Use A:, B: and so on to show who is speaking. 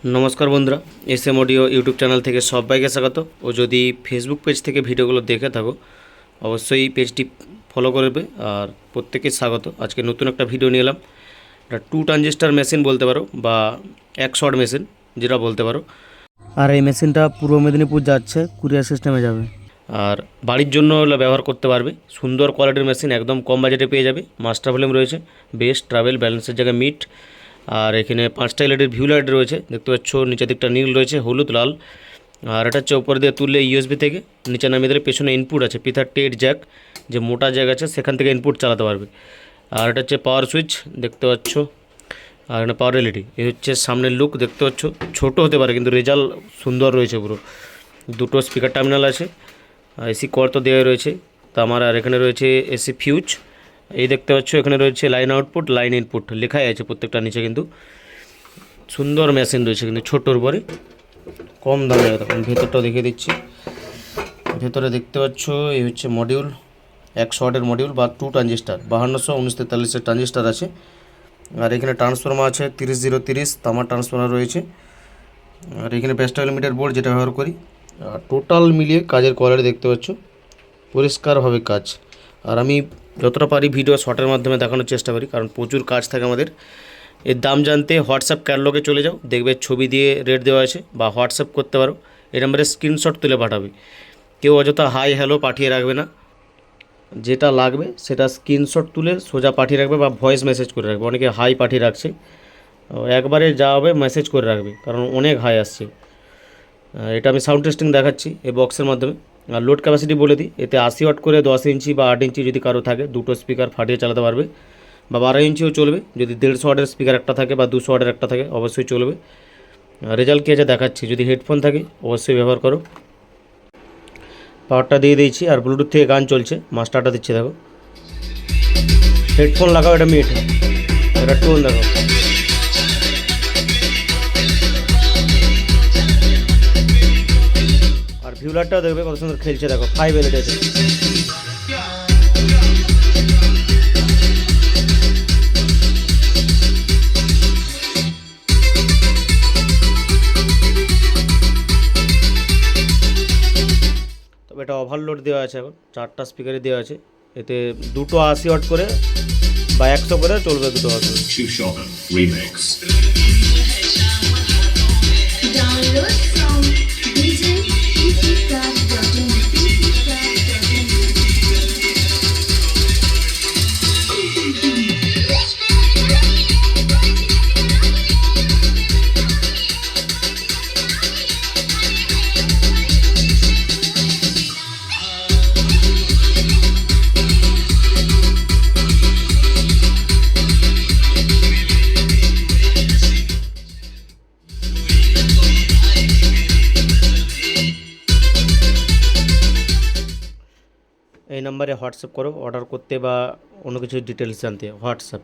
A: নমস্কার বন্ধুরা, SM audio YouTube channel থেকে সবাইকে স্বাগত। ও যদি ফেসবুক পেজ থেকে ভিডিওগুলো দেখে থাকো অবশ্যই পেজটি ফলো করবে আর প্রত্যেকে স্বাগত। আজকে নতুন একটা ভিডিও নিয়ে এলাম। এটা 2 ট্রানজিস্টার মেশিন বলতে পারো বা 1 শট মেশিন যেটা বলতে পারো।
B: আর এই মেশিনটা পূর্ব মেদিনীপুর যাচ্ছে, কুরিয়ার সিস্টেমে যাবে।
A: আর বাড়ির জন্য হলে ব্যবহার করতে পারবে। সুন্দর কোয়ালিটির মেশিন, একদম কম বাজেটে পেয়ে যাবে। মাস্টার ভলিউম রয়েছে, বেস্ট ট্রাভেল ব্যালেন্সের জায়গায় মিট। আর এখানে 5টা এলইডির ভিউ লাইট রয়েছে, দেখতে পাচ্ছ। নিচের দিকটা নীল রয়েছে, হলুদ লাল। আর এটা হচ্ছে উপর দিয়ে তুললে ইউএসবি থেকে, নিচে নামিয়ে দিলে পেছনে ইনপুট আছে, P38 জ্যাক, যে মোটা জ্যাক আছে সেখান থেকে ইনপুট চালাতে পারবে। আর এটা হচ্ছে পাওয়ার সুইচ, দেখতে পাচ্ছ। আর এখানে পাওয়ার এলইডি। এই হচ্ছে সামনের লুক, দেখতে পাচ্ছ। ছোটো হতে পারে কিন্তু রেজাল্ট সুন্দর রয়েছে পুরো। দুটো স্পিকার টার্মিনাল আছে, এসি কর তো দেওয়া রয়েছে তো আমার। আর এখানে রয়েছে এসি ফিউজ, এই দেখতে পাচ্ছ। এখানে রয়েছে লাইন আউটপুট, লাইন ইনপুট লেখাই আছে প্রত্যেকটা নিচে। কিন্তু সুন্দর মেশিন রয়েছে, কিন্তু ছোটোর পরে কম দামে। তখন ভেতরটাও দেখিয়ে দিচ্ছি। ভেতরে দেখতে পাচ্ছ এই হচ্ছে মডিউল, 100 ওয়াটের মডিউল বা 2 ট্রানজিস্টার, 5200 1943 ট্রানজিস্টার আছে। আর এখানে ট্রান্সফর্মার আছে 30030 তামার ট্রান্সফর্মার রয়েছে। আর এখানে 5টা মিটার বোর্ড যেটা ব্যবহার করি। আর টোটাল মিলিয়ে কাজের কোয়ালিটি দেখতে পাচ্ছ, পরিষ্কারভাবে কাজ। আর আমি যতটা পারি ভিডিও শর্টের মাধ্যমে দেখানোর চেষ্টা করি, কারণ প্রচুর কাজ থাকে আমাদের। এর দাম জানতে হোয়াটসঅ্যাপ ক্যাটালগে চলে যাও, দেখবে ছবি দিয়ে রেট দেওয়া আছে, বা হোয়াটসঅ্যাপ করতে পারো। এই নাম্বারে স্ক্রিনশট তুলে পাঠাবে। কেউ অযথা হাই হ্যালো পাঠিয়ে রাখবে না, যেটা লাগবে সেটা স্ক্রিনশট তুলে সোজা পাঠিয়ে রাখবে বা ভয়েস মেসেজ করে রাখবে। অনেকে হাই পাঠিয়ে রাখছে, একবারে যা হবে মেসেজ করে রাখবে, কারণ অনেক হাই আসছে। এটা আমি সাউন্ড টেস্টিং দেখাচ্ছি এই বক্সের মাধ্যমে। আর লোড ক্যাপাসিটি বলে দিই, এতে 80 ওয়াট করে 10 ইঞ্চি বা 8 ইঞ্চি যদি কারো থাকে, দুটো স্পিকার ফাটিয়ে চালাতে পারবে। বা 12 ইঞ্চিও চলবে, যদি 150 ওয়াটের স্পিকার একটা থাকে বা 200 ওয়াটের একটা থাকে অবশ্যই চলবে। রেজাল্ট কী আছে দেখাচ্ছি। যদি হেডফোন থাকে অবশ্যই ব্যবহার করো। পাওয়ারটা দিয়ে দিয়েছি, আর ব্লুটুথ থেকে গান চলছে। মাস্টারটা দিচ্ছি, দেখো। হেডফোন লাগাও, এটা মিট, এটা টোন দেখো। আর ভিউলারটাও দেখবে কত সুন্দর খেলছে, দেখো। 5 এলইডি আছে। তবে এটা ওভারলোড দেওয়া আছে, এখন 4টা স্পিকারে দেওয়া আছে। এতে দুটো 80 ওয়াট করে বা 100 করে চলবে, দুটো 80।
C: Download from djpcraft.in.
A: এই নাম্বারে হোয়াটসঅ্যাপ করো অর্ডার করতে বা অন্য কিছু ডিটেলস জানতে। হোয়াটসঅ্যাপ।